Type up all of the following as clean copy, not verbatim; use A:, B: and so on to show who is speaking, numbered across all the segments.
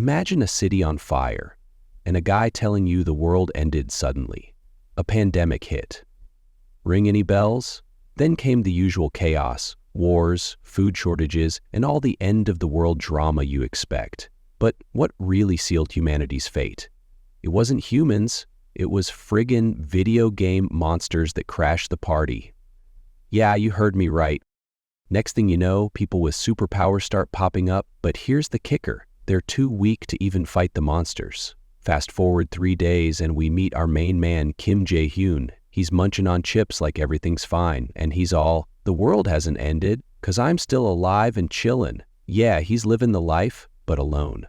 A: Imagine a city on fire, and a guy telling you the world ended suddenly. A pandemic hit. Ring any bells? Then came the usual chaos, wars, food shortages, and all the end-of-the-world drama you expect. But what really sealed humanity's fate? It wasn't humans, it was friggin' video game monsters that crashed the party. Yeah, you heard me right. Next thing you know, people with superpowers start popping up, but here's the kicker. They're too weak to even fight the monsters. Fast forward 3 days and we meet our main man, Kim Jae-hyun. He's munching on chips like everything's fine, and he's all, "The world hasn't ended, 'cause I'm still alive and chillin'." Yeah, he's living the life, but alone.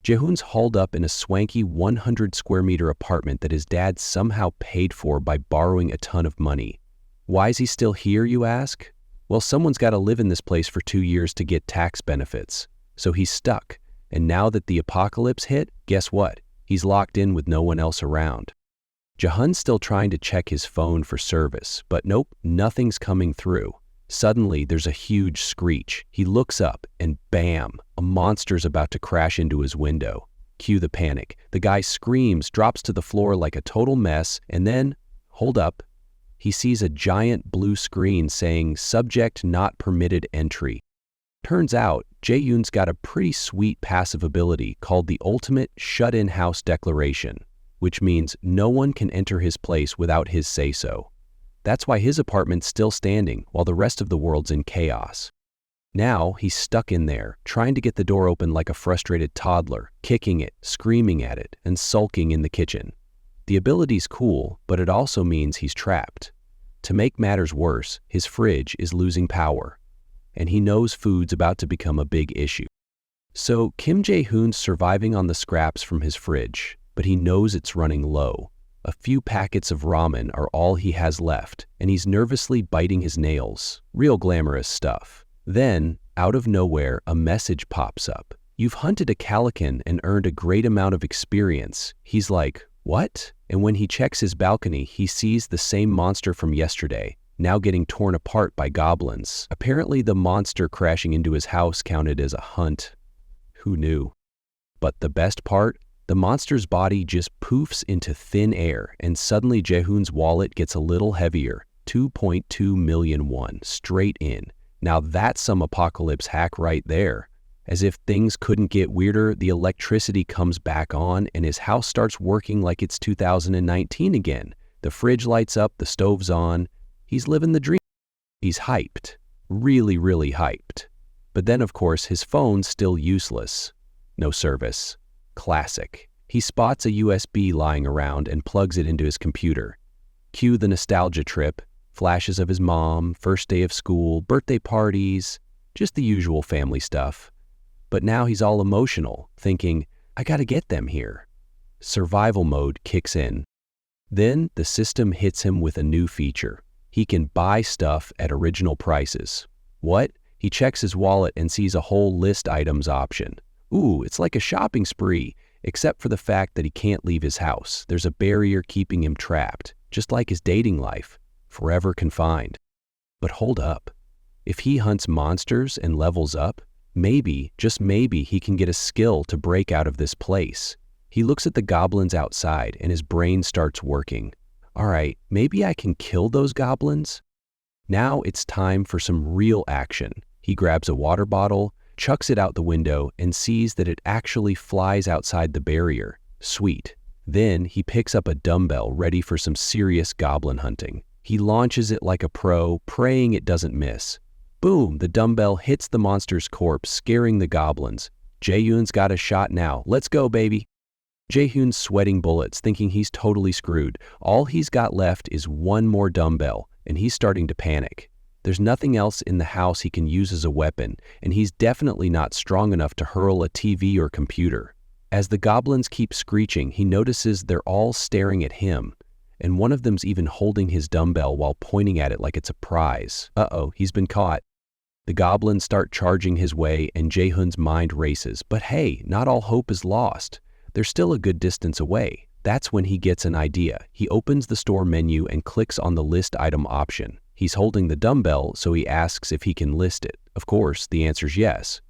A: Jae-hyun's hauled up in a swanky 100 square meter apartment that his dad somehow paid for by borrowing a ton of money. Why is he still here, you ask? Well, someone's got to live in this place for 2 years to get tax benefits. So he's stuck, and now that the apocalypse hit, guess what? He's locked in with no one else around. Jae-hyun's still trying to check his phone for service, but nope, nothing's coming through. Suddenly, there's a huge screech. He looks up, and bam, a monster's about to crash into his window. Cue the panic. The guy screams, drops to the floor like a total mess, and then, hold up, he sees a giant blue screen saying, "Subject not permitted entry." Turns out, Jae-hyun's got a pretty sweet passive ability called the Ultimate Shut-in House Declaration, which means no one can enter his place without his say-so. That's why his apartment's still standing while the rest of the world's in chaos. Now he's stuck in there, trying to get the door open like a frustrated toddler, kicking it, screaming at it, and sulking in the kitchen. The ability's cool, but it also means he's trapped. To make matters worse, his fridge is losing power, and he knows food's about to become a big issue. So Kim Jae-hyun's surviving on the scraps from his fridge, but he knows it's running low. A few packets of ramen are all he has left, and he's nervously biting his nails. Real glamorous stuff. Then, out of nowhere, a message pops up. "You've hunted a calican and earned a great amount of experience." He's like, "What?" And when he checks his balcony, he sees the same monster from yesterday, now getting torn apart by goblins. Apparently the monster crashing into his house counted as a hunt. Who knew? But the best part? The monster's body just poofs into thin air, and suddenly Jae-hyun's wallet gets a little heavier, 2.2 million won, straight in. Now that's some apocalypse hack right there. As if things couldn't get weirder, the electricity comes back on and his house starts working like it's 2019 again. The fridge lights up, the stove's on. He's living the dream. He's hyped. Really, really hyped. But then, of course, his phone's still useless. No service. Classic. He spots a USB lying around and plugs it into his computer. Cue the nostalgia trip. Flashes of his mom, first day of school, birthday parties, just the usual family stuff. But now he's all emotional, thinking, I gotta get them here. Survival mode kicks in. Then the system hits him with a new feature. He can buy stuff at original prices. What? He checks his wallet and sees a whole list items option. Ooh, it's like a shopping spree, except for the fact that he can't leave his house. There's a barrier keeping him trapped, just like his dating life, forever confined. But hold up. If he hunts monsters and levels up, maybe, just maybe, he can get a skill to break out of this place. He looks at the goblins outside and his brain starts working. All right, maybe I can kill those goblins? Now it's time for some real action. He grabs a water bottle, chucks it out the window, and sees that it actually flies outside the barrier. Sweet. Then he picks up a dumbbell ready for some serious goblin hunting. He launches it like a pro, praying it doesn't miss. Boom, the dumbbell hits the monster's corpse, scaring the goblins. Jae-hyun's got a shot now. Let's go, baby. Jae-hyun's sweating bullets, thinking he's totally screwed. All he's got left is one more dumbbell, and he's starting to panic. There's nothing else in the house he can use as a weapon, and he's definitely not strong enough to hurl a TV or computer. As the goblins keep screeching, he notices they're all staring at him, and one of them's even holding his dumbbell while pointing at it like it's a prize. Uh-oh, he's been caught. The goblins start charging his way, and Jae-hyun's mind races. But hey, not all hope is lost. They're still a good distance away. That's when he gets an idea. He opens the store menu and clicks on the list item option. He's holding the dumbbell, so he asks if he can list it. Of course, the answer's yes.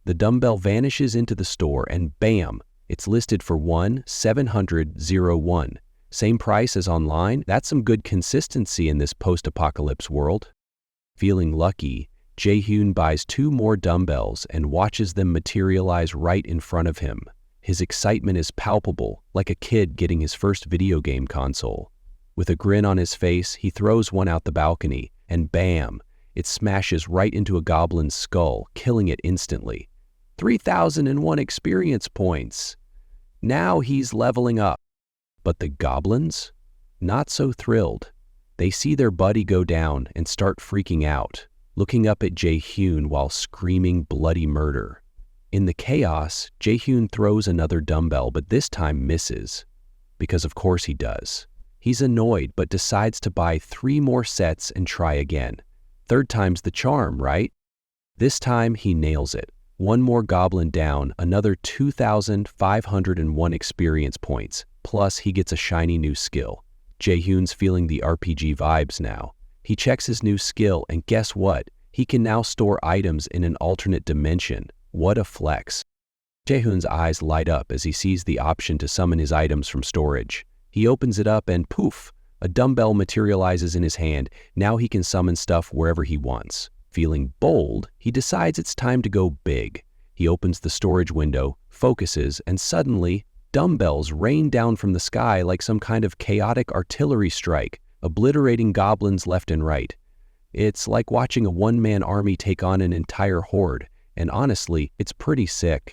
A: The dumbbell vanishes into the store and bam, it's listed for 1,701. Same price as online? That's some good consistency in this post-apocalypse world. Feeling lucky, Jae-hyun buys 2 more dumbbells and watches them materialize right in front of him. His excitement is palpable, like a kid getting his first video game console. With a grin on his face, he throws one out the balcony, and bam, it smashes right into a goblin's skull, killing it instantly. 3,001 experience points. Now he's leveling up. But the goblins? Not so thrilled. They see their buddy go down and start freaking out, looking up at Jae-hyun while screaming bloody murder. In the chaos, Jae-hyun throws another dumbbell, but this time misses. Because of course he does. He's annoyed, but decides to buy 3 more sets and try again. 3rd time's the charm, right? This time he nails it. 1 more goblin down, another 2,501 experience points. Plus, he gets a shiny new skill. Jae-hyun's feeling the RPG vibes now. He checks his new skill, and guess what? He can now store items in an alternate dimension. What a flex. Jae-hyun's eyes light up as he sees the option to summon his items from storage. He opens it up and poof, a dumbbell materializes in his hand. Now he can summon stuff wherever he wants. Feeling bold, he decides it's time to go big. He opens the storage window, focuses, and suddenly, dumbbells rain down from the sky like some kind of chaotic artillery strike, obliterating goblins left and right. It's like watching a one-man army take on an entire horde, and honestly, it's pretty sick.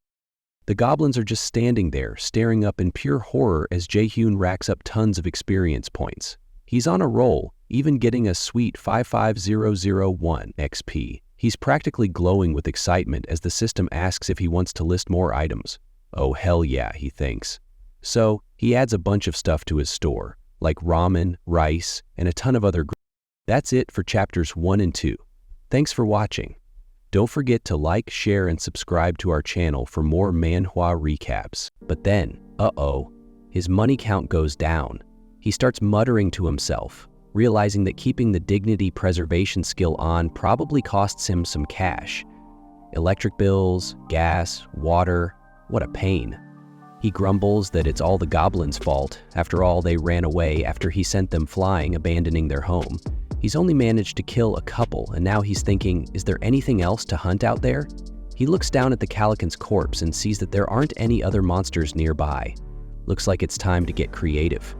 A: The goblins are just standing there, staring up in pure horror as Jae-hyun racks up tons of experience points. He's on a roll, even getting a sweet 55001 XP. He's practically glowing with excitement as the system asks if he wants to list more items. Oh hell yeah, he thinks. So, he adds a bunch of stuff to his store, like ramen, rice, and a ton of other. That's it for chapters 1 and 2. Thanks for watching. Don't forget to like, share, and subscribe to our channel for more manhwa recaps. But then, his money count goes down. He starts muttering to himself, realizing that keeping the dignity preservation skill on probably costs him some cash. Electric bills, gas, water, what a pain. He grumbles that it's all the goblins' fault. After all, they ran away after he sent them flying, abandoning their home. He's only managed to kill a couple, and now he's thinking, is there anything else to hunt out there? He looks down at the Calican's corpse and sees that there aren't any other monsters nearby. Looks like it's time to get creative.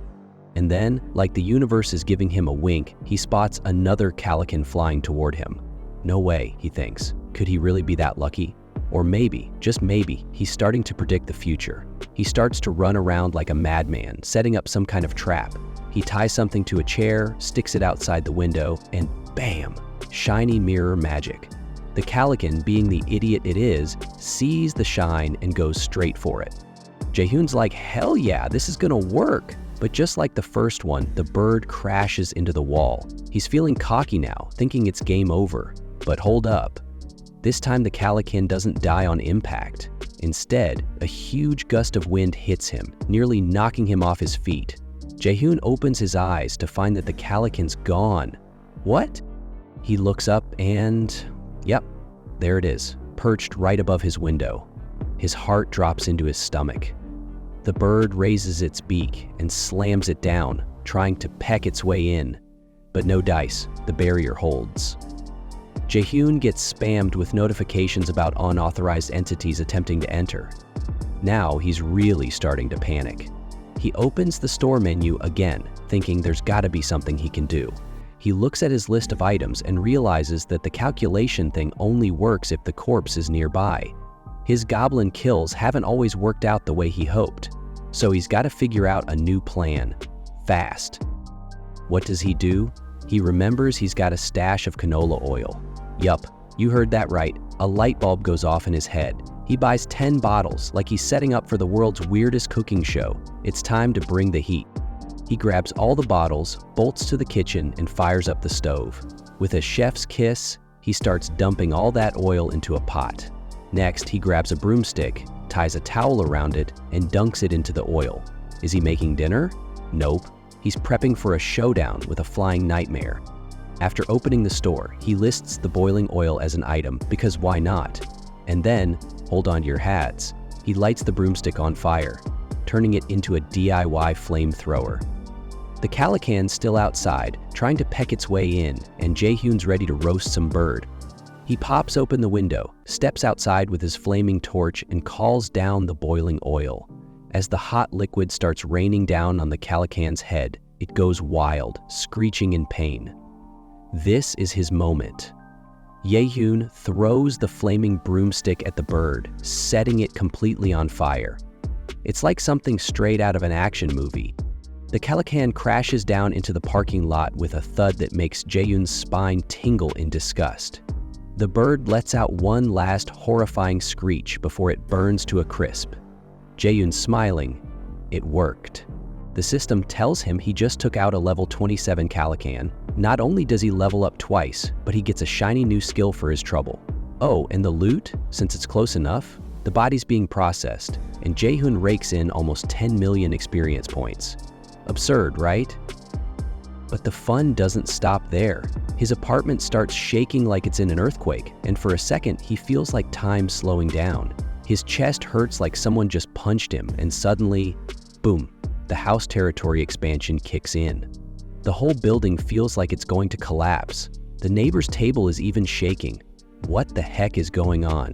A: And then, like the universe is giving him a wink, he spots another Calican flying toward him. No way, he thinks. Could he really be that lucky? Or maybe, just maybe, he's starting to predict the future. He starts to run around like a madman, setting up some kind of trap. He ties something to a chair, sticks it outside the window, and bam! Shiny mirror magic. The Calican, being the idiot it is, sees the shine and goes straight for it. Jae-hyun's like, hell yeah, this is gonna work! But just like the first one, the bird crashes into the wall. He's feeling cocky now, thinking it's game over. But hold up. This time the Calican doesn't die on impact. Instead, a huge gust of wind hits him, nearly knocking him off his feet. Jae-hyun opens his eyes to find that the Calican's gone. What? He looks up and, yep, there it is, perched right above his window. His heart drops into his stomach. The bird raises its beak and slams it down, trying to peck its way in. But no dice, the barrier holds. Jae-hyun gets spammed with notifications about unauthorized entities attempting to enter. Now he's really starting to panic. He opens the store menu again, thinking there's gotta be something he can do. He looks at his list of items and realizes that the calculation thing only works if the corpse is nearby. His goblin kills haven't always worked out the way he hoped, so he's gotta figure out a new plan, fast. What does he do? He remembers he's got a stash of canola oil. Yup, you heard that right, a light bulb goes off in his head. He buys 10 bottles, like he's setting up for the world's weirdest cooking show. It's time to bring the heat. He grabs all the bottles, bolts to the kitchen, and fires up the stove. With a chef's kiss, he starts dumping all that oil into a pot. Next, he grabs a broomstick, ties a towel around it, and dunks it into the oil. Is he making dinner? Nope. He's prepping for a showdown with a flying nightmare. After opening the store, he lists the boiling oil as an item, because why not? And then, hold on to your hats. He lights the broomstick on fire, turning it into a DIY flamethrower. The Calican's still outside, trying to peck its way in, and Jae-hyun's ready to roast some bird. He pops open the window, steps outside with his flaming torch, and calls down the boiling oil. As the hot liquid starts raining down on the Calican's head, it goes wild, screeching in pain. This is his moment. Jae-hyun throws the flaming broomstick at the bird, setting it completely on fire. It's like something straight out of an action movie. The Calican crashes down into the parking lot with a thud that makes Jae-hyun's spine tingle in disgust. The bird lets out one last horrifying screech before it burns to a crisp. Jae-hyun's smiling. It worked. The system tells him he just took out a level 27 Calican. Not only does he level up twice, but he gets a shiny new skill for his trouble. Oh, and the loot? Since it's close enough, the body's being processed, and Jae-hyun rakes in almost 10 million experience points. Absurd, right? But the fun doesn't stop there. His apartment starts shaking like it's in an earthquake, and for a second, he feels like time's slowing down. His chest hurts like someone just punched him, and suddenly, boom, the house territory expansion kicks in. The whole building feels like it's going to collapse. The neighbor's table is even shaking. What the heck is going on?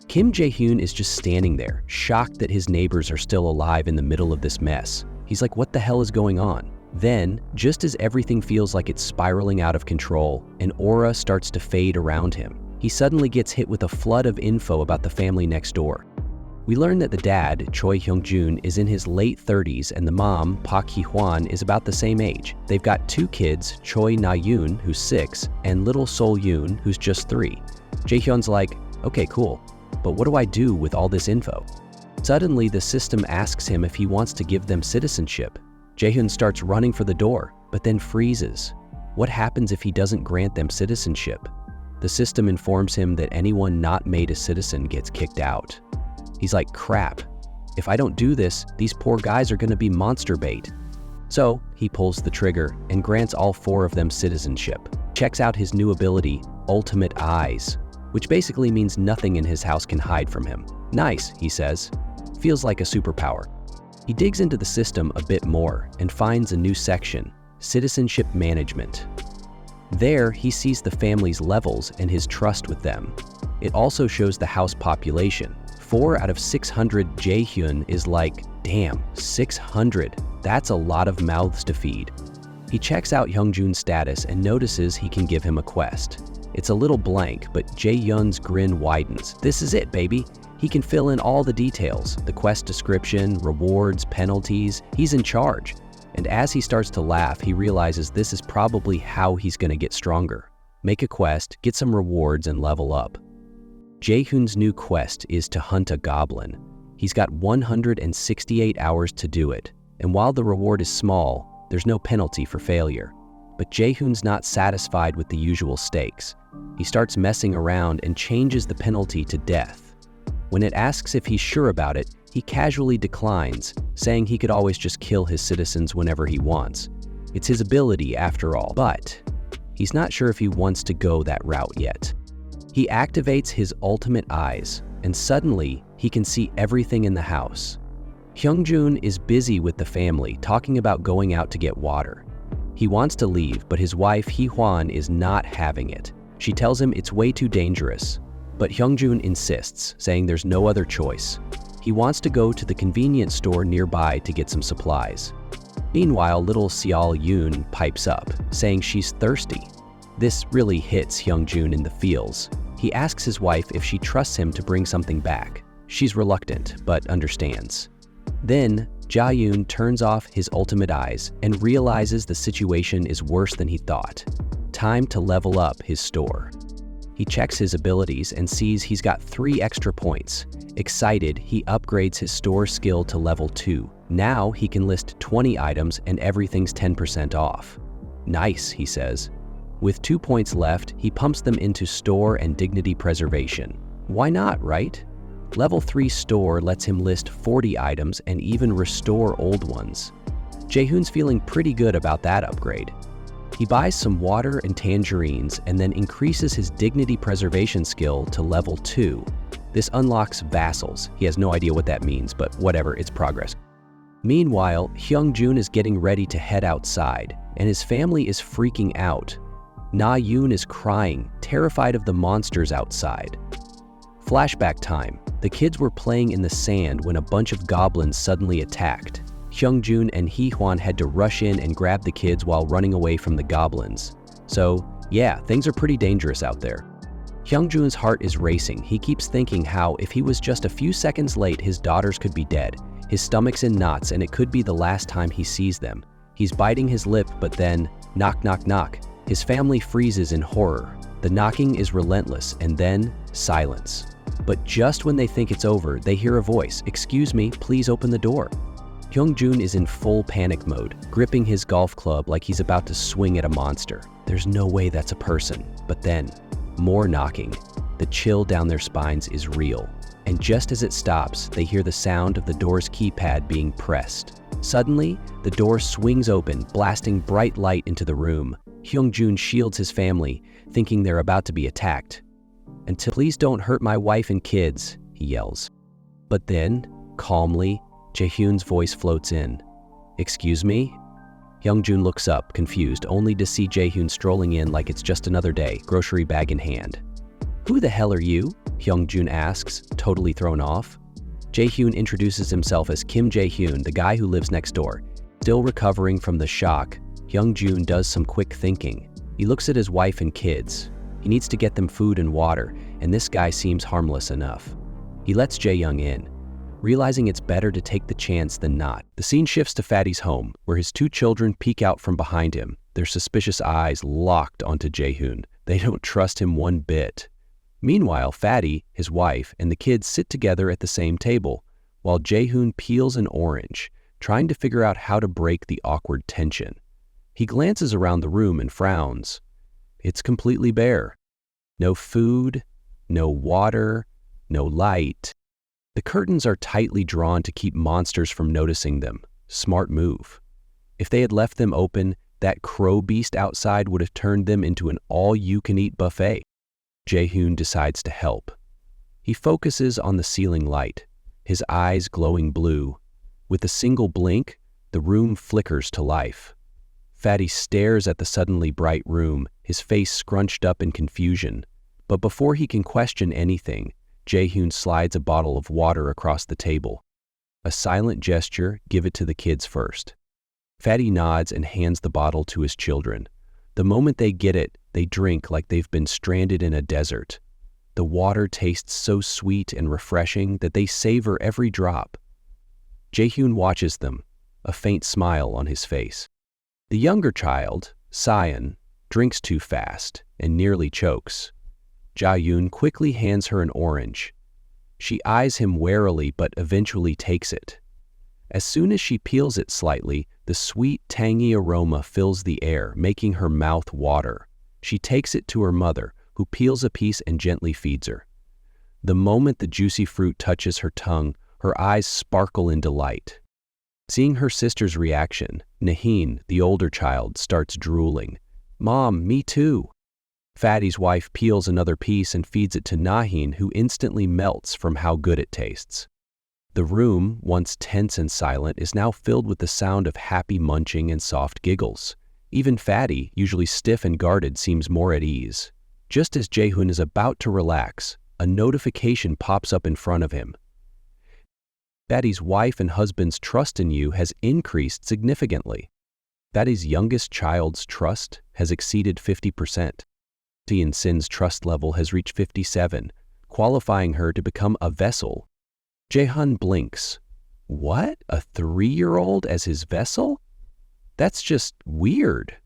A: Kim Jae-hyun is just standing there, shocked that his neighbors are still alive in the middle of this mess. He's like, what the hell is going on? Then, just as everything feels like it's spiraling out of control, an aura starts to fade around him. He suddenly gets hit with a flood of info about the family next door. We learn that the dad, Choi Hyung-jun, is in his late 30s and the mom, Park Hee-hwan, is about the same age. They've got two kids, Choi Na-yoon, who's 6, and little Sol-yoon, who's just 3. Jae-hyun's like, okay, cool, but what do I do with all this info? Suddenly, the system asks him if he wants to give them citizenship. Jae-hyun starts running for the door, but then freezes. What happens if he doesn't grant them citizenship? The system informs him that anyone not made a citizen gets kicked out. He's like, crap, if I don't do this, these poor guys are gonna be monster bait. So he pulls the trigger and grants all 4 of them citizenship. Checks out his new ability, Ultimate Eyes, which basically means nothing in his house can hide from him. Nice, he says. Feels like a superpower. He digs into the system a bit more and finds a new section, Citizenship Management. There, he sees the family's levels and his trust with them. It also shows the house population. 4 out of 600 Jae-hyun is like, damn, 600. That's a lot of mouths to feed. He checks out Hyung-jun's status and notices he can give him a quest. It's a little blank, but Jae-hyun's grin widens. This is it, baby. He can fill in all the details, the quest description, rewards, penalties. He's in charge. And as he starts to laugh, he realizes this is probably how he's gonna get stronger. Make a quest, get some rewards, and level up. Jae-hyun's new quest is to hunt a goblin. He's got 168 hours to do it, and while the reward is small, there's no penalty for failure. But Jae-hyun's not satisfied with the usual stakes. He starts messing around and changes the penalty to death. When it asks if he's sure about it, he casually declines, saying he could always just kill his citizens whenever he wants. It's his ability after all, but he's not sure if he wants to go that route yet. He activates his Ultimate Eyes, and suddenly, he can see everything in the house. Hyung-jun is busy with the family, talking about going out to get water. He wants to leave, but his wife, Hee-hwan, is not having it. She tells him it's way too dangerous, but Hyung-jun insists, saying there's no other choice. He wants to go to the convenience store nearby to get some supplies. Meanwhile, little Seol-yoon pipes up, saying she's thirsty. This really hits Hyung-jun in the feels. He asks his wife if she trusts him to bring something back. She's reluctant, but understands. Then, Ja-yoon turns off his Ultimate Eyes and realizes the situation is worse than he thought. Time to level up his store. He checks his abilities and sees he's got 3 extra points. Excited, he upgrades his store skill to level 2. Now he can list 20 items and everything's 10% off. Nice, he says. With 2 points left, he pumps them into store and dignity preservation. Why not, right? Level 3 store lets him list 40 items and even restore old ones. Jae-hyun's feeling pretty good about that upgrade. He buys some water and tangerines and then increases his dignity preservation skill to level 2. This unlocks vassals. He has no idea what that means, but whatever, it's progress. Meanwhile, Hyungjun is getting ready to head outside, and his family is freaking out. Na-yoon is crying, terrified of the monsters outside. Flashback time. The kids were playing in the sand when a bunch of goblins suddenly attacked. Hyungjun and Hee-hwan had to rush in and grab the kids while running away from the goblins. So, yeah, things are pretty dangerous out there. Hyungjun's heart is racing. He keeps thinking how, if he was just a few seconds late, his daughters could be dead. His stomach's in knots, and it could be the last time he sees them. He's biting his lip, but then, knock, knock, knock. His family freezes in horror. The knocking is relentless, and then, silence. But just when they think it's over, they hear a voice. "Excuse me, please open the door." Hyungjun is in full panic mode, gripping his golf club like he's about to swing at a monster. There's no way that's a person. But then, more knocking. The chill down their spines is real. And just as it stops, they hear the sound of the door's keypad being pressed. Suddenly, the door swings open, blasting bright light into the room. Hyungjun shields his family, thinking they're about to be attacked. "Please don't hurt my wife and kids," he yells. But then, calmly, Jaehyun's voice floats in. "Excuse me?" Hyungjun looks up, confused, only to see Jaehyun strolling in like it's just another day, grocery bag in hand. "Who the hell are you?" Hyungjun asks, totally thrown off. Jaehyun introduces himself as Kim Jaehyun, the guy who lives next door. Still recovering from the shock, Hyungjun does some quick thinking. He looks at his wife and kids. He needs to get them food and water, and this guy seems harmless enough. He lets Jaehyun in. Realizing it's better to take the chance than not, the scene shifts to Fatty's home, where his two children peek out from behind him, their suspicious eyes locked onto Jaehyun. They don't trust him one bit. Meanwhile, Fatty, his wife, and the kids sit together at the same table, while Jaehyun peels an orange, trying to figure out how to break the awkward tension. He glances around the room and frowns. It's completely bare. No food, no water, no light. The curtains are tightly drawn to keep monsters from noticing them. Smart move. If they had left them open, that crow beast outside would have turned them into an all-you-can-eat buffet. Jaehyun decides to help. He focuses on the ceiling light, his eyes glowing blue. With a single blink, the room flickers to life. Fatty stares at the suddenly bright room, his face scrunched up in confusion. But before he can question anything, Jaehyun slides a bottle of water across the table. A silent gesture, give it to the kids first. Fatty nods and hands the bottle to his children. The moment they get it, they drink like they've been stranded in a desert. The water tastes so sweet and refreshing that they savor every drop. Jaehyun watches them, a faint smile on his face. The younger child, Sion, drinks too fast and nearly chokes. Jaehyun quickly hands her an orange. She eyes him warily but eventually takes it. As soon as she peels it slightly, the sweet, tangy aroma fills the air, making her mouth water. She takes it to her mother, who peels a piece and gently feeds her. The moment the juicy fruit touches her tongue, her eyes sparkle in delight. Seeing her sister's reaction, Nahin, the older child, starts drooling. "Mom, me too." Fatty's wife peels another piece and feeds it to Nahin, who instantly melts from how good it tastes. The room, once tense and silent, is now filled with the sound of happy munching and soft giggles. Even Fatty, usually stiff and guarded, seems more at ease. Just as Jaehyun is about to relax, a notification pops up in front of him. Fatty's wife and husband's trust in you has increased significantly. Fatty's youngest child's trust has exceeded 50%. And Sin's trust level has reached 57, qualifying her to become a vessel. Jaehyun blinks. What? A 3-year-old as his vessel? That's just weird.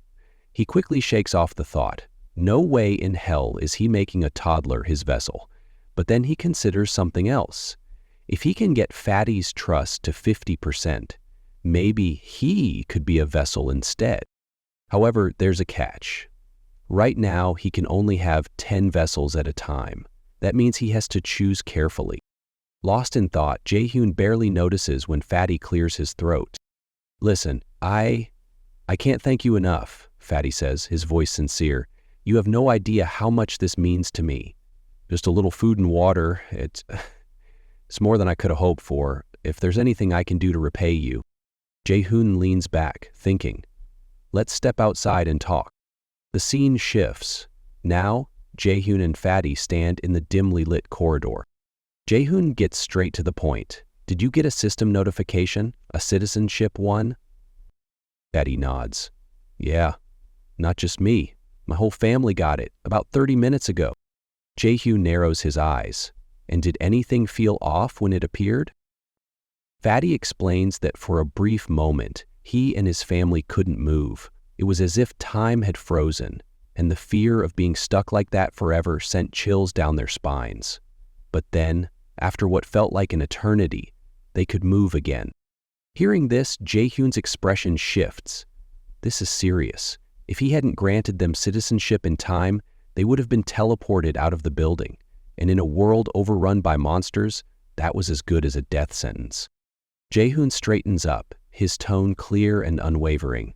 A: He quickly shakes off the thought. No way in hell is he making a toddler his vessel. But then he considers something else. If he can get Fatty's trust to 50%, maybe he could be a vessel instead. However, there's a catch. Right now, he can only have 10 vessels at a time. That means he has to choose carefully. Lost in thought, Jaehyun barely notices when Fatty clears his throat. "Listen, I can't thank you enough," Fatty says, his voice sincere. "You have no idea how much this means to me." Just a little food and water. It's more than I could have hoped for. If there's anything I can do to repay you. Jae-hoon leans back, thinking. Let's step outside and talk. The scene shifts. Now, Jae-hoon and Fatty stand in the dimly lit corridor. Jae-hoon gets straight to the point. Did you get a system notification? A citizenship one? Fatty nods. Yeah, not just me. My whole family got it about 30 minutes ago. Jae-hoon narrows his eyes. And did anything feel off when it appeared? Fatty explains that for a brief moment, he and his family couldn't move. It was as if time had frozen, and the fear of being stuck like that forever sent chills down their spines. But then, after what felt like an eternity, they could move again. Hearing this, Jae-hoon's expression shifts. This is serious. If he hadn't granted them citizenship in time, they would have been teleported out of the building. And in a world overrun by monsters, that was as good as a death sentence. Jae-hoon straightens up, his tone clear and unwavering.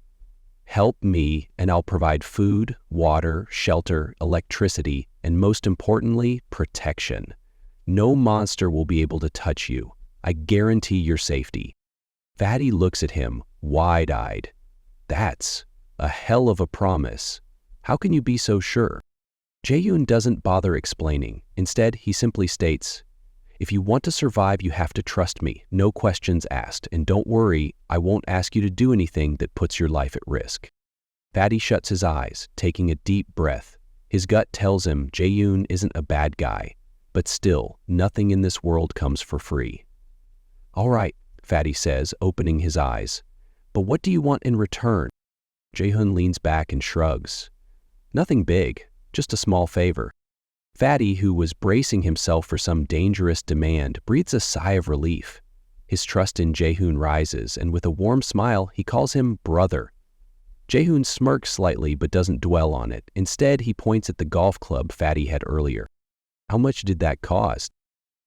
A: Help me, and I'll provide food, water, shelter, electricity, and most importantly, protection. No monster will be able to touch you. I guarantee your safety. Fatty looks at him, wide-eyed. That's a hell of a promise. How can you be so sure? Jae-hoon doesn't bother explaining. Instead, he simply states, if you want to survive, you have to trust me, no questions asked, and don't worry, I won't ask you to do anything that puts your life at risk. Fatty shuts his eyes, taking a deep breath. His gut tells him Jae-hoon isn't a bad guy, but still, nothing in this world comes for free. All right, Fatty says, opening his eyes. But what do you want in return? Jae-hoon leans back and shrugs. Nothing big. Just a small favor. Fatty, who was bracing himself for some dangerous demand, breathes a sigh of relief. His trust in Jae-hoon rises, and with a warm smile, he calls him brother. Jae-hoon smirks slightly but doesn't dwell on it. Instead, he points at the golf club Fatty had earlier. How much did that cost?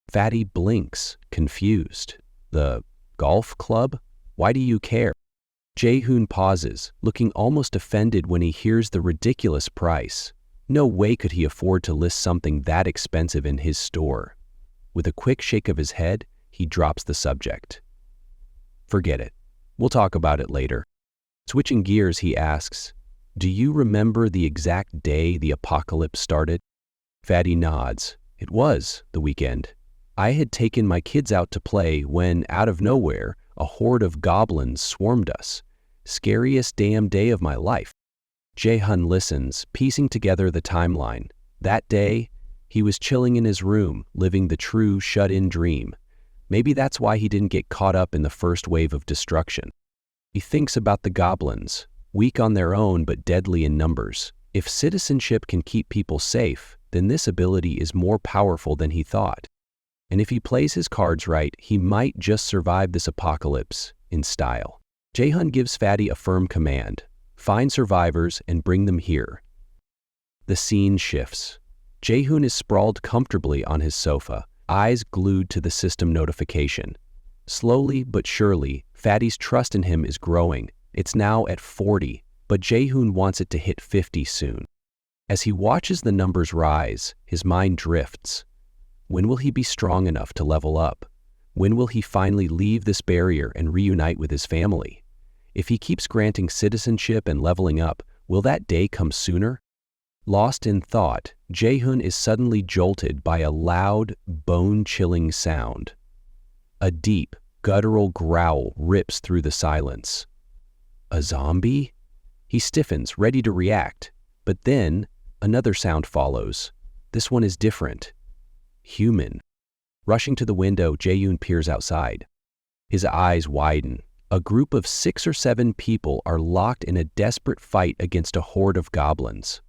A: Fatty blinks, confused. The golf club? Why do you care? Jae-hoon pauses, looking almost offended when he hears the ridiculous price. No way could he afford to list something that expensive in his store. With a quick shake of his head, he drops the subject. Forget it. We'll talk about it later. Switching gears, he asks, do you remember the exact day the apocalypse started? Fatty nods. It was the weekend. I had taken my kids out to play when, out of nowhere, a horde of goblins swarmed us. Scariest damn day of my life. Jae-hoon listens, piecing together the timeline. That day, he was chilling in his room, living the true shut-in dream. Maybe that's why he didn't get caught up in the first wave of destruction. He thinks about the goblins, weak on their own but deadly in numbers. If citizenship can keep people safe, then this ability is more powerful than he thought. And if he plays his cards right, he might just survive this apocalypse in style. Jae-hoon gives Fatty a firm command. Find survivors and bring them here. The scene shifts. Jae-hoon is sprawled comfortably on his sofa, eyes glued to the system notification. Slowly but surely, Fatty's trust in him is growing. It's now at 40, but Jae-hoon wants it to hit 50 soon. As he watches the numbers rise, his mind drifts. When will he be strong enough to level up? When will he finally leave this barrier and reunite with his family? If he keeps granting citizenship and leveling up, will that day come sooner? Lost in thought, Jae-hoon is suddenly jolted by a loud, bone-chilling sound. A deep, guttural growl rips through the silence. A zombie? He stiffens, ready to react. But then, another sound follows. This one is different. Human. Rushing to the window, Jae-hoon peers outside. His eyes widen. A group of 6 or 7 people are locked in a desperate fight against a horde of goblins.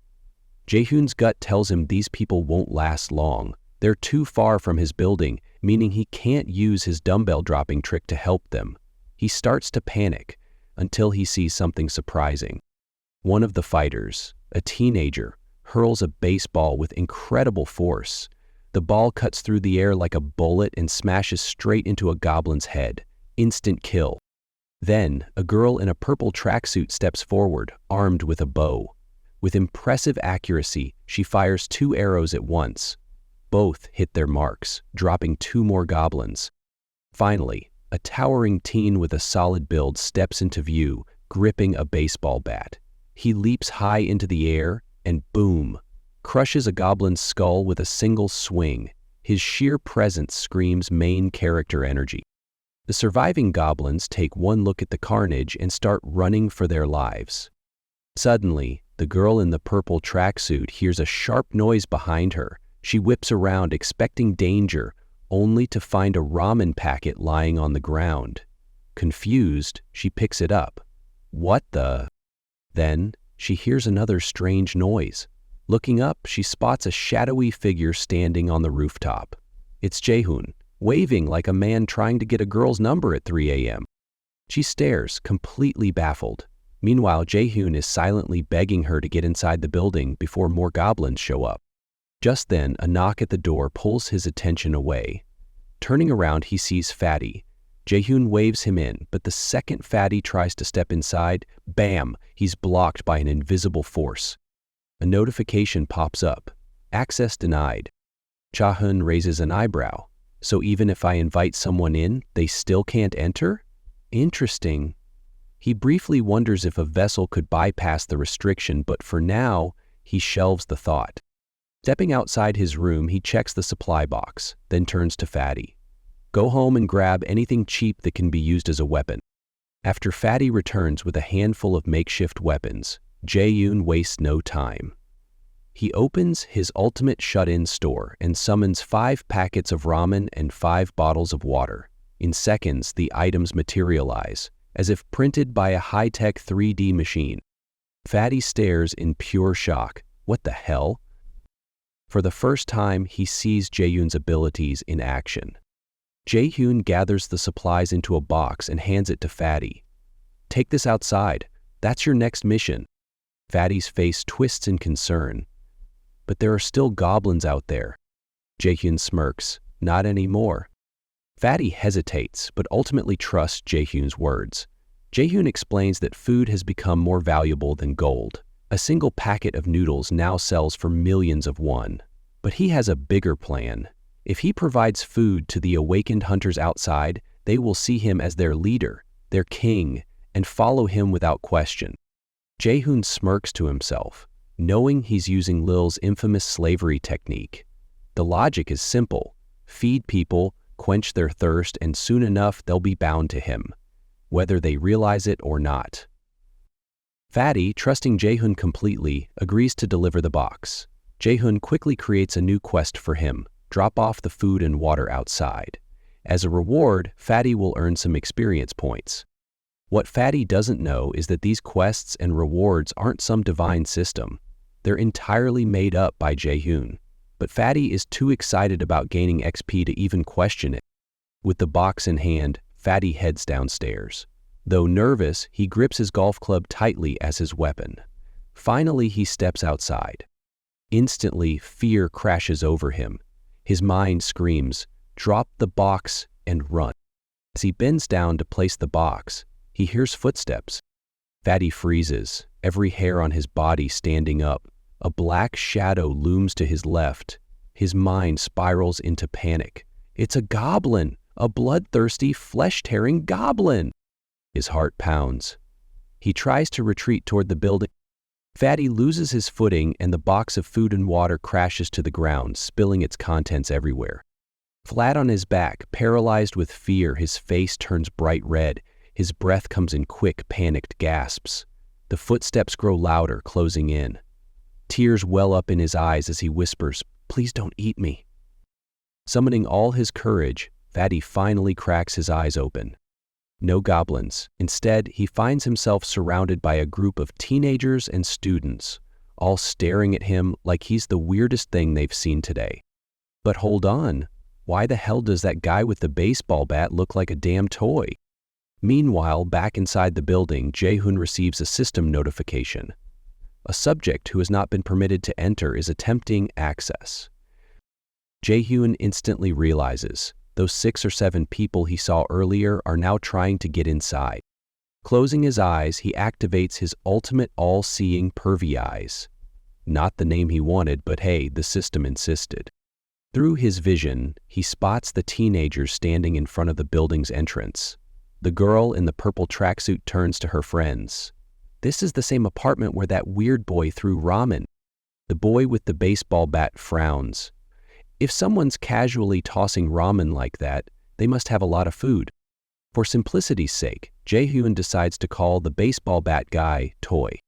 A: Jae-hoon's gut tells him these people won't last long. They're too far from his building, meaning he can't use his dumbbell dropping trick to help them. He starts to panic until he sees something surprising. One of the fighters, a teenager, hurls a baseball with incredible force. The ball cuts through the air like a bullet and smashes straight into a goblin's head. Instant kill. Then, a girl in a purple tracksuit steps forward, armed with a bow. With impressive accuracy, she fires 2 arrows at once. Both hit their marks, dropping 2 more goblins. Finally, a towering teen with a solid build steps into view, gripping a baseball bat. He leaps high into the air and boom, crushes a goblin's skull with a single swing. His sheer presence screams main character energy. The surviving goblins take one look at the carnage and start running for their lives. Suddenly, the girl in the purple tracksuit hears a sharp noise behind her. She whips around expecting danger, only to find a ramen packet lying on the ground. Confused, she picks it up. What the? Then, she hears another strange noise. Looking up, she spots a shadowy figure standing on the rooftop. It's Jaehoon, waving like a man trying to get a girl's number at 3 a.m. She stares, completely baffled. Meanwhile, Jaehoon is silently begging her to get inside the building before more goblins show up. Just then, a knock at the door pulls his attention away. Turning around, he sees Fatty. Jaehoon waves him in, but the second Fatty tries to step inside, bam, he's blocked by an invisible force. A notification pops up. Access denied. Jaehoon raises an eyebrow. So even if I invite someone in, they still can't enter? Interesting. He briefly wonders if a vessel could bypass the restriction, but for now, he shelves the thought. Stepping outside his room, he checks the supply box, then turns to Fatty. Go home and grab anything cheap that can be used as a weapon. After Fatty returns with a handful of makeshift weapons, Jaehoon wastes no time. He opens his ultimate shut-in store and summons 5 packets of ramen and 5 bottles of water. In seconds, the items materialize, as if printed by a high-tech 3D machine. Fatty stares in pure shock. What the hell? For the first time, he sees Jaehoon's abilities in action. Jaehoon gathers the supplies into a box and hands it to Fatty. Take this outside. That's your next mission. Fatty's face twists in concern. But there are still goblins out there. Jaehoon smirks. Not anymore. Fatty hesitates, but ultimately trusts Jaehoon's words. Jaehoon explains that food has become more valuable than gold. A single packet of noodles now sells for millions of won. But he has a bigger plan. If he provides food to the awakened hunters outside, they will see him as their leader, their king, and follow him without question. Jaehoon smirks to himself, knowing he's using Lil's infamous slavery technique. The logic is simple. Feed people, quench their thirst, and soon enough they'll be bound to him, whether they realize it or not. Fatty, trusting Jaehoon completely, agrees to deliver the box. Jaehoon quickly creates a new quest for him: drop off the food and water outside. As a reward, Fatty will earn some experience points. What Fatty doesn't know is that these quests and rewards aren't some divine system. They're entirely made up by Jaehoon. But Fatty is too excited about gaining XP to even question it. With the box in hand, Fatty heads downstairs. Though nervous, he grips his golf club tightly as his weapon. Finally, he steps outside. Instantly, fear crashes over him. His mind screams, "Drop the box and run." As he bends down to place the box, he hears footsteps. Fatty freezes, every hair on his body standing up. A black shadow looms to his left. His mind spirals into panic. It's a goblin! A bloodthirsty, flesh-tearing goblin! His heart pounds. He tries to retreat toward the building. Fatty loses his footing and the box of food and water crashes to the ground, spilling its contents everywhere. Flat on his back, paralyzed with fear, his face turns bright red. His breath comes in quick, panicked gasps. The footsteps grow louder, closing in. Tears well up in his eyes as he whispers, "Please don't eat me." Summoning all his courage, Fatty finally cracks his eyes open. No goblins. Instead, he finds himself surrounded by a group of teenagers and students, all staring at him like he's the weirdest thing they've seen today. But hold on, why the hell does that guy with the baseball bat look like a damn toy? Meanwhile, back inside the building, Jaehoon receives a system notification. A subject who has not been permitted to enter is attempting access. Jaehoon instantly realizes those 6 or 7 people he saw earlier are now trying to get inside. Closing his eyes, he activates his ultimate all-seeing pervy eyes. Not the name he wanted, but hey, the system insisted. Through his vision, he spots the teenagers standing in front of the building's entrance. The girl in the purple tracksuit turns to her friends. "This is the same apartment where that weird boy threw ramen." The boy with the baseball bat frowns. If someone's casually tossing ramen like that, they must have a lot of food. For simplicity's sake, Jae-hyun decides to call the baseball bat guy Toy.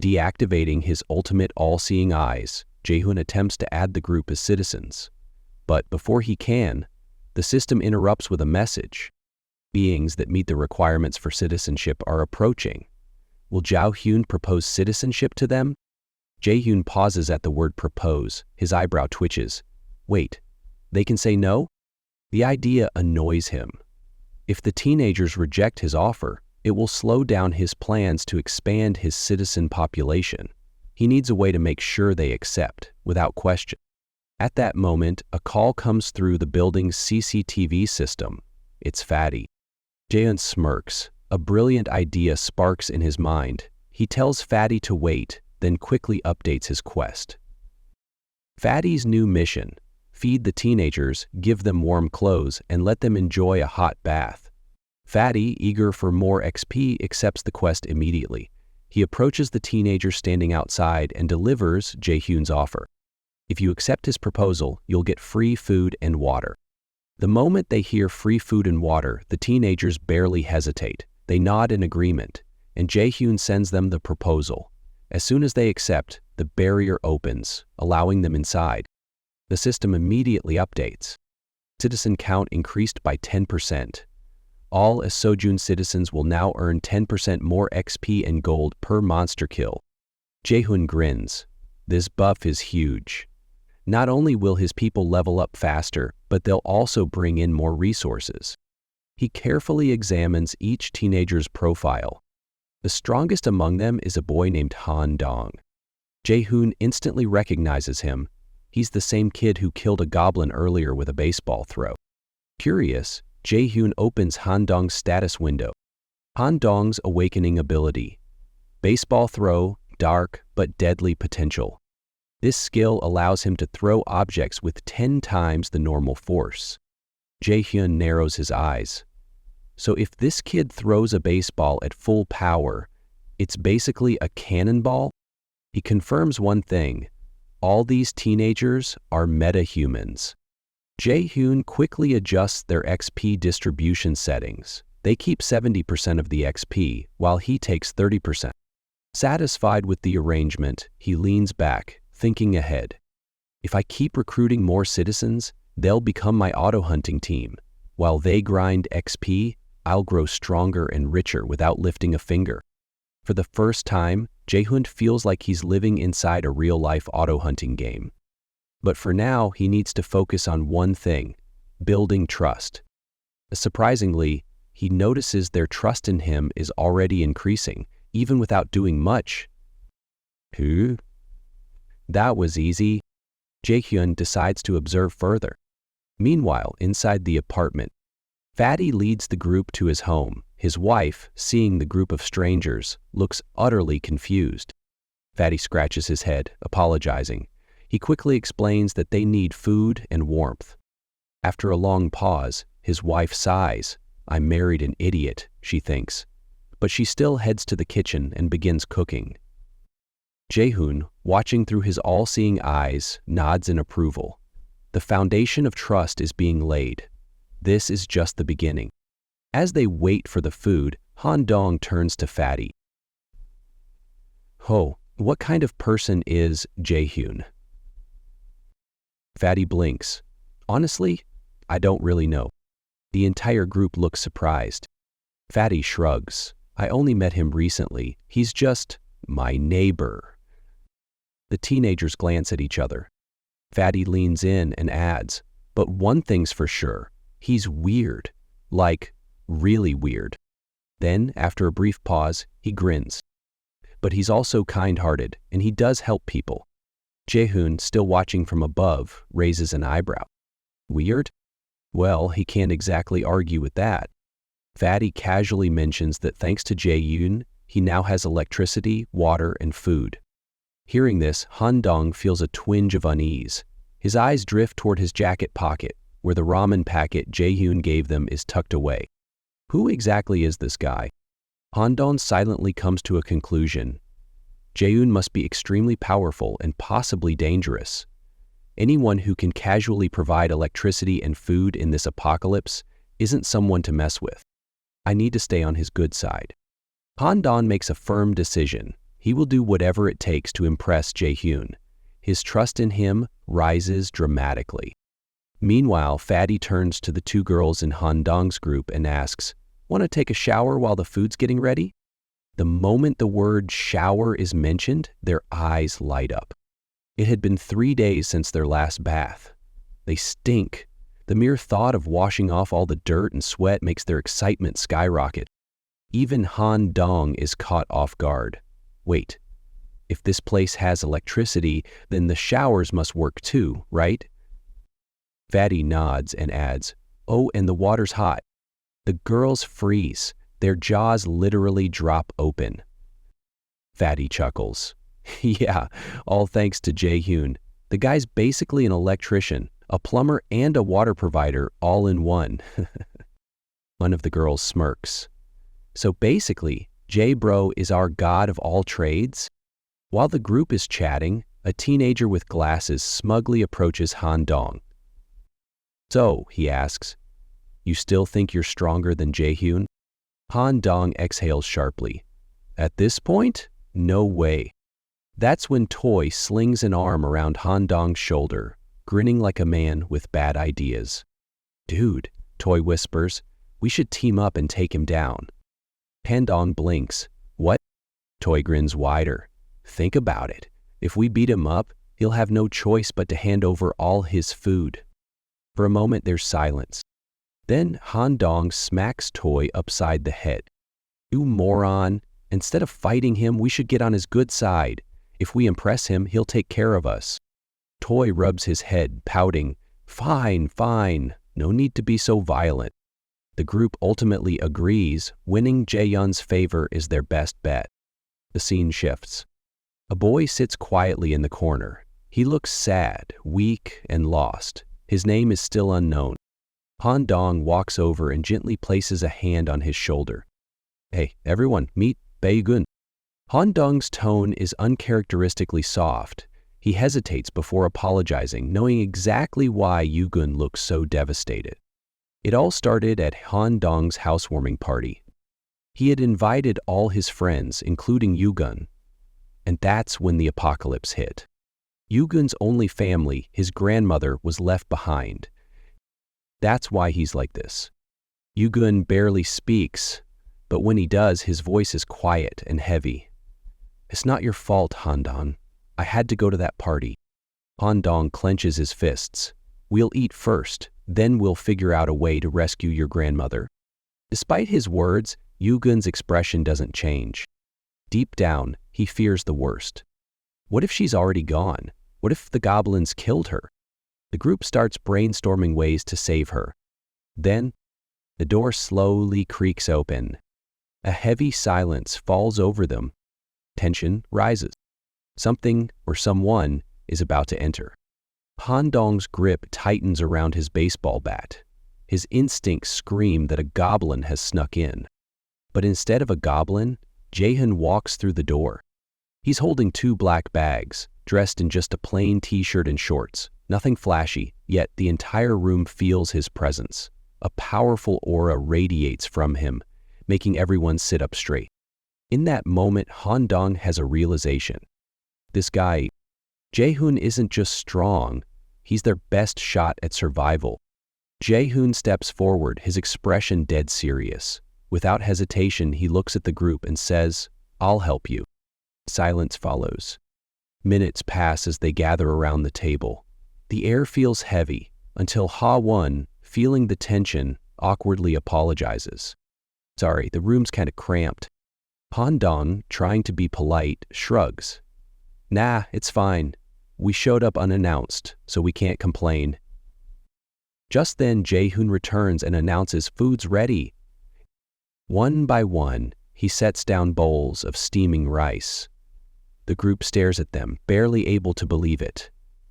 A: Deactivating his ultimate all-seeing eyes, Jae-hyun attempts to add the group as citizens. But before he can, the system interrupts with a message. Beings that meet the requirements for citizenship are approaching. Will Jae-hyun propose citizenship to them? Jae-hyun pauses at the word propose, his eyebrow twitches. Wait, they can say no? The idea annoys him. If the teenagers reject his offer, it will slow down his plans to expand his citizen population. He needs a way to make sure they accept, without question. At that moment, a call comes through the building's CCTV system. It's Fatty. Jae-hyun smirks. A brilliant idea sparks in his mind. He tells Fatty to wait, then quickly updates his quest. Fatty's new mission: feed the teenagers, give them warm clothes, and let them enjoy a hot bath. Fatty, eager for more XP, accepts the quest immediately. He approaches the teenagers standing outside and delivers Jae-hyun's offer. If you accept his proposal, you'll get free food and water. The moment they hear free food and water, the teenagers barely hesitate. They nod in agreement, and Jae-hyun sends them the proposal. As soon as they accept, the barrier opens, allowing them inside. The system immediately updates. Citizen count increased by 10%. All as Sojun citizens will now earn 10% more XP and gold per monster kill. Jae-hyun grins. This buff is huge. Not only will his people level up faster, but they'll also bring in more resources. He carefully examines each teenager's profile. The strongest among them is a boy named Han Dong. Jae-hyun instantly recognizes him. He's the same kid who killed a goblin earlier with a baseball throw. Curious, Jae-hyun opens Han Dong's status window. Han Dong's awakening ability. Baseball throw, dark but deadly potential. This skill allows him to throw objects with 10 times the normal force. Jae-hyun narrows his eyes. So if this kid throws a baseball at full power, it's basically a cannonball? He confirms one thing. All these teenagers are meta-humans. Jae-hyun quickly adjusts their XP distribution settings. They keep 70% of the XP, while he takes 30%. Satisfied with the arrangement, he leans back, thinking ahead. If I keep recruiting more citizens, they'll become my auto-hunting team. While they grind XP, I'll grow stronger and richer without lifting a finger. For the first time, Jae-hyun feels like he's living inside a real-life auto-hunting game. But for now, he needs to focus on one thing: building trust. Surprisingly, he notices their trust in him is already increasing, even without doing much. That was easy. Jae-hyun decides to observe further. Meanwhile, inside the apartment, Fatty leads the group to his home. His wife, seeing the group of strangers, looks utterly confused. Fatty scratches his head, apologizing. He quickly explains that they need food and warmth. After a long pause, his wife sighs. I married an idiot, she thinks. But she still heads to the kitchen and begins cooking. Jae-hyun, watching through his all-seeing eyes, nods in approval. The foundation of trust is being laid. This is just the beginning. As they wait for the food, Han Dong turns to Fatty. What kind of person is Jae-hyun? Fatty blinks. Honestly, I don't really know. The entire group looks surprised. Fatty shrugs. I only met him recently. He's just my neighbor. The teenagers glance at each other. Fatty leans in and adds, but one thing's for sure. He's weird. Like, really weird. Then, after a brief pause, he grins. But he's also kind-hearted, and he does help people. Jae-hyun, still watching from above, raises an eyebrow. Weird? Well, he can't exactly argue with that. Fatty casually mentions that thanks to Jae-hyun, he now has electricity, water, and food. Hearing this, Han Dong feels a twinge of unease. His eyes drift toward his jacket pocket, where the ramen packet Jae-hyun gave them is tucked away. Who exactly is this guy? Han-dong silently comes to a conclusion. Jae-hyun must be extremely powerful and possibly dangerous. Anyone who can casually provide electricity and food in this apocalypse isn't someone to mess with. I need to stay on his good side. Han-dong makes a firm decision. He will do whatever it takes to impress Jae-hyun. His trust in him rises dramatically. Meanwhile, Fatty turns to the two girls in Han-dong's group and asks, "Want to take a shower while the food's getting ready?" The moment the word shower is mentioned, their eyes light up. It had been 3 days since their last bath. They stink. The mere thought of washing off all the dirt and sweat makes their excitement skyrocket. Even Han-dong is caught off guard. Wait, if this place has electricity, then the showers must work too, right? Fatty nods and adds, "Oh, and the water's hot." The girls freeze. Their jaws literally drop open. Fatty chuckles. Yeah, all thanks to Jae-hyun. The guy's basically an electrician, a plumber, and a water provider all in one. One of the girls smirks. So basically, Jae-bro is our god of all trades? While the group is chatting, a teenager with glasses smugly approaches Han-dong. "So," he asks, "you still think you're stronger than Jae-hyun?" Han-dong exhales sharply. "At this point, no way." That's when Toy slings an arm around Han-dong's shoulder, grinning like a man with bad ideas. "Dude," Toy whispers, "we should team up and take him down." Han-dong blinks. "What?" Toy grins wider. "Think about it. If we beat him up, he'll have no choice but to hand over all his food." For a moment there's silence. Then Han-dong smacks Toy upside the head. "You moron. Instead of fighting him, we should get on his good side. If we impress him, he'll take care of us." Toy rubs his head, pouting, "Fine, fine. No need to be so violent." The group ultimately agrees winning Jae-hyun's favor is their best bet. The scene shifts. A boy sits quietly in the corner. He looks sad, weak, and lost. His name is still unknown. Han-dong walks over and gently places a hand on his shoulder. "Hey, everyone, meet Bae-gun." Han-dong's tone is uncharacteristically soft. He hesitates before apologizing, knowing exactly why Yoo-gun looks so devastated. It all started at Han-dong's housewarming party. He had invited all his friends, including Yoo-gun, and that's when the apocalypse hit. Yoo-gun's only family, his grandmother, was left behind. That's why he's like this. Yoo-gun barely speaks, but when he does, his voice is quiet and heavy. "It's not your fault, Han-dong. I had to go to that party." Han-dong clenches his fists. "We'll eat first, then we'll figure out a way to rescue your grandmother." Despite his words, Yoo-gun's expression doesn't change. Deep down, he fears the worst. What if she's already gone? What if the goblins killed her? The group starts brainstorming ways to save her. Then, the door slowly creaks open. A heavy silence falls over them. Tension rises. Something or someone is about to enter. Han-dong's grip tightens around his baseball bat. His instincts scream that a goblin has snuck in. But instead of a goblin, Jae-hyun walks through the door. He's holding 2 black bags, dressed in just a plain t-shirt and shorts. Nothing flashy, yet the entire room feels his presence. A powerful aura radiates from him, making everyone sit up straight. In that moment, Han-dong has a realization. This guy, Jae-hyun, isn't just strong, he's their best shot at survival. Jae-hyun steps forward, his expression dead serious. Without hesitation, he looks at the group and says, "I'll help you." Silence follows. Minutes pass as they gather around the table. The air feels heavy, until Ha-won, feeling the tension, awkwardly apologizes. "Sorry, the room's kind of cramped." Han-dong, trying to be polite, shrugs. "Nah, it's fine. We showed up unannounced, so we can't complain." Just then, Jae-hyun returns and announces food's ready. One by one, he sets down bowls of steaming rice. The group stares at them, barely able to believe it.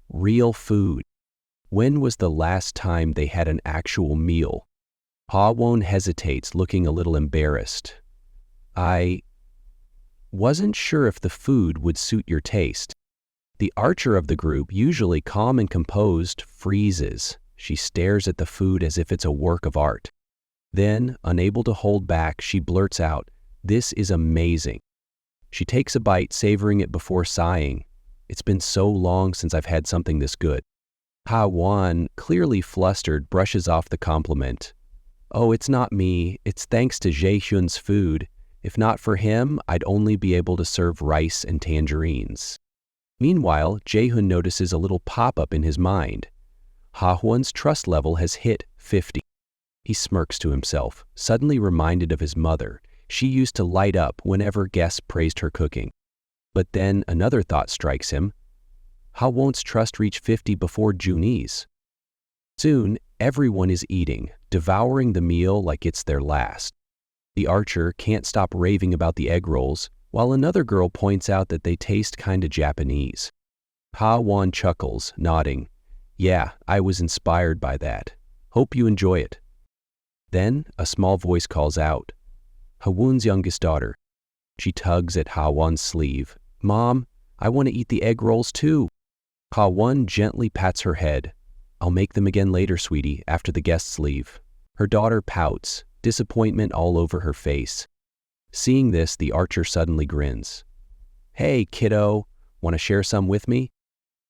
A: Real food. When was the last time they had an actual meal? Ha-won hesitates, looking a little embarrassed. I wasn't sure if the food would suit your taste. The archer of the group, usually calm and composed, freezes. She stares at the food as if it's a work of art. Then, unable to hold back, she blurts out, "This is amazing." She takes a bite, savoring it before sighing. "It's been so long since I've had something this good." Ha-won, clearly flustered, brushes off the compliment. "Oh, it's not me. It's thanks to Jae-hyun's food. If not for him, I'd only be able to serve rice and tangerines." Meanwhile, Jae-hyun notices a little pop-up in his mind. Ha-won's trust level has hit 50. He smirks to himself, suddenly reminded of his mother. She used to light up whenever guests praised her cooking. But then another thought strikes him. Ha-won's trust reach 50 before Junhee's? Soon, everyone is eating, devouring the meal like it's their last. The archer can't stop raving about the egg rolls, while another girl points out that they taste kinda Japanese. Ha-won chuckles, nodding. "Yeah, I was inspired by that. Hope you enjoy it." Then, a small voice calls out. Ha-won's youngest daughter. She tugs at Ha-won's sleeve. "Mom, I want to eat the egg rolls too." Ha-won gently pats her head. "I'll make them again later, sweetie, after the guests leave." Her daughter pouts, disappointment all over her face. Seeing this, the archer suddenly grins. "Hey, kiddo, want to share some with me?"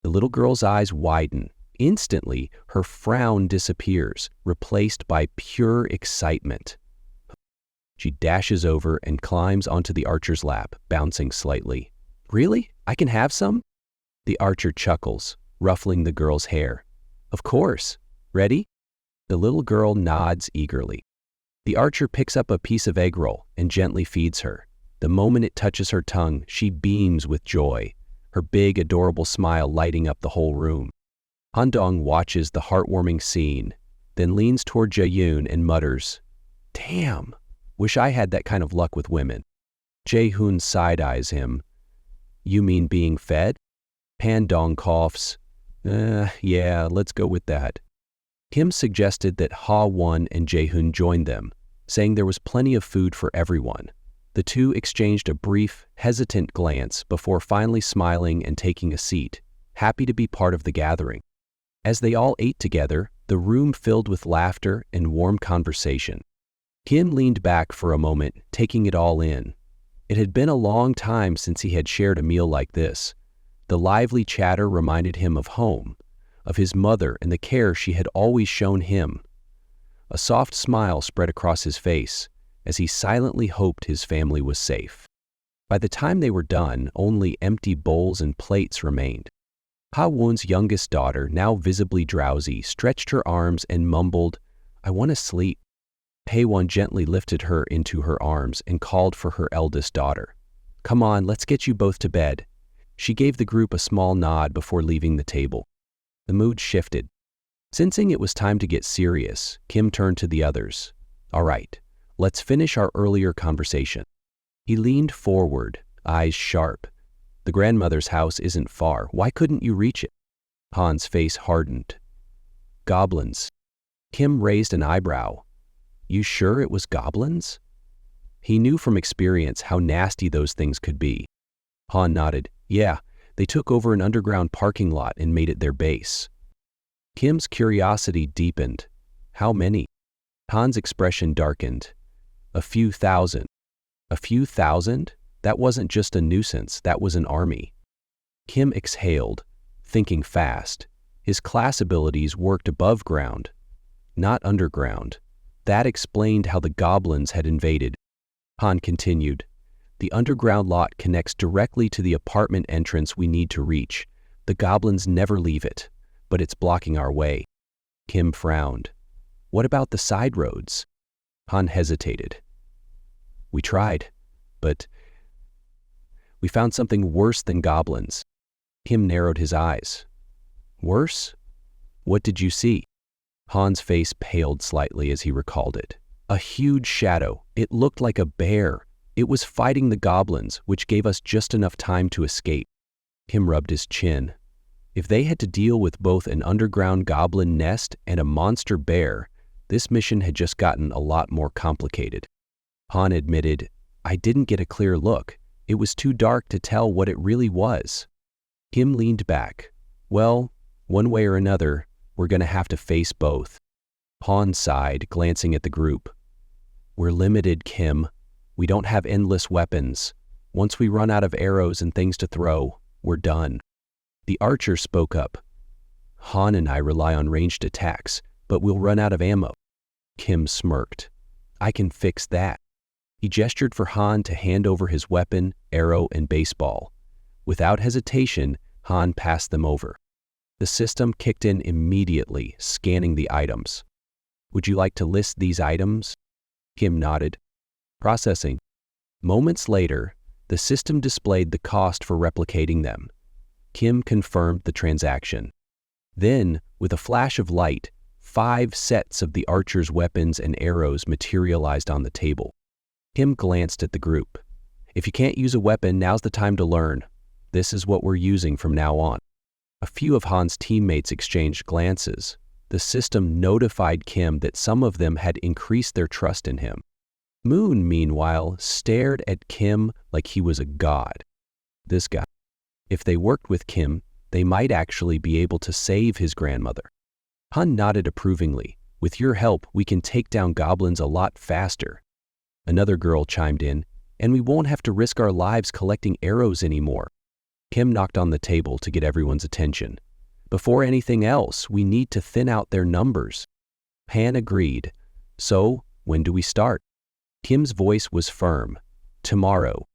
A: The little girl's eyes widen. Instantly, her frown disappears, replaced by pure excitement. She dashes over and climbs onto the archer's lap, bouncing slightly. "Really? I can have some?" The archer chuckles, ruffling the girl's hair. "Of course. Ready?" The little girl nods eagerly. The archer picks up a piece of egg roll and gently feeds her. The moment it touches her tongue, she beams with joy, her big, adorable smile lighting up the whole room. Han-dong watches the heartwarming scene, then leans toward Jae-hyun and mutters, "Damn, wish I had that kind of luck with women." Jae-hyun side-eyes him. "You mean being fed?" Han-dong coughs. Yeah, let's go with that." Kim suggested that Ha-won and Jae-hyun join them, saying there was plenty of food for everyone. The two exchanged a brief, hesitant glance before finally smiling and taking a seat, happy to be part of the gathering. As they all ate together, the room filled with laughter and warm conversation. Kim leaned back for a moment, taking it all in. It had been a long time since he had shared a meal like this. The lively chatter reminded him of home, of his mother and the care she had always shown him. A soft smile spread across his face as he silently hoped his family was safe. By the time they were done, only empty bowls and plates remained. Ha-won's youngest daughter, now visibly drowsy, stretched her arms and mumbled, "I want to sleep." Hae-won gently lifted her into her arms and called for her eldest daughter. "Come on, let's get you both to bed." She gave the group a small nod before leaving the table. The mood shifted. Sensing it was time to get serious, Kim turned to the others. "All right, let's finish our earlier conversation." He leaned forward, eyes sharp. "The grandmother's house isn't far. Why couldn't you reach it?" Han's face hardened. "Goblins." Kim raised an eyebrow. "You sure it was goblins?" He knew from experience how nasty those things could be. Han nodded. "Yeah, they took over an underground parking lot and made it their base." Kim's curiosity deepened. "How many?" Han's expression darkened. "A few thousand." "A few thousand? That wasn't just a nuisance, that was an army." Kim exhaled, thinking fast. His class abilities worked above ground, not underground. That explained how the goblins had invaded. Han continued. "The underground lot connects directly to the apartment entrance we need to reach. The goblins never leave it, but it's blocking our way." Kim frowned. "What about the side roads?" Han hesitated. "We tried, but we found something worse than goblins." Kim narrowed his eyes. "Worse? What did you see?" Han's face paled slightly as he recalled it. "A huge shadow. It looked like a bear. It was fighting the goblins, which gave us just enough time to escape." Kim rubbed his chin. If they had to deal with both an underground goblin nest and a monster bear, this mission had just gotten a lot more complicated. Han admitted, "I didn't get a clear look. It was too dark to tell what it really was." Kim leaned back. "Well, one way or another, we're going to have to face both." Han sighed, glancing at the group. "We're limited, Kim. We don't have endless weapons. Once we run out of arrows and things to throw, we're done." The archer spoke up. "Han and I rely on ranged attacks, but we'll run out of ammo." Kim smirked. "I can fix that." He gestured for Han to hand over his weapon, arrow, and baseball. Without hesitation, Han passed them over. The system kicked in immediately, scanning the items. "Would you like to list these items?" Kim nodded. "Processing." Moments later, the system displayed the cost for replicating them. Kim confirmed the transaction. Then, with a flash of light, 5 sets of the archer's weapons and arrows materialized on the table. Kim glanced at the group. "If you can't use a weapon, now's the time to learn. This is what we're using from now on." A few of Han's teammates exchanged glances. The system notified Kim that some of them had increased their trust in him. Moon, meanwhile, stared at Kim like he was a god. This guy. If they worked with Kim, they might actually be able to save his grandmother. Han nodded approvingly. "With your help, we can take down goblins a lot faster." Another girl chimed in, "And we won't have to risk our lives collecting arrows anymore." Kim knocked on the table to get everyone's attention. "Before anything else, we need to thin out their numbers." Han agreed. "So, when do we start?" Kim's voice was firm. "Tomorrow.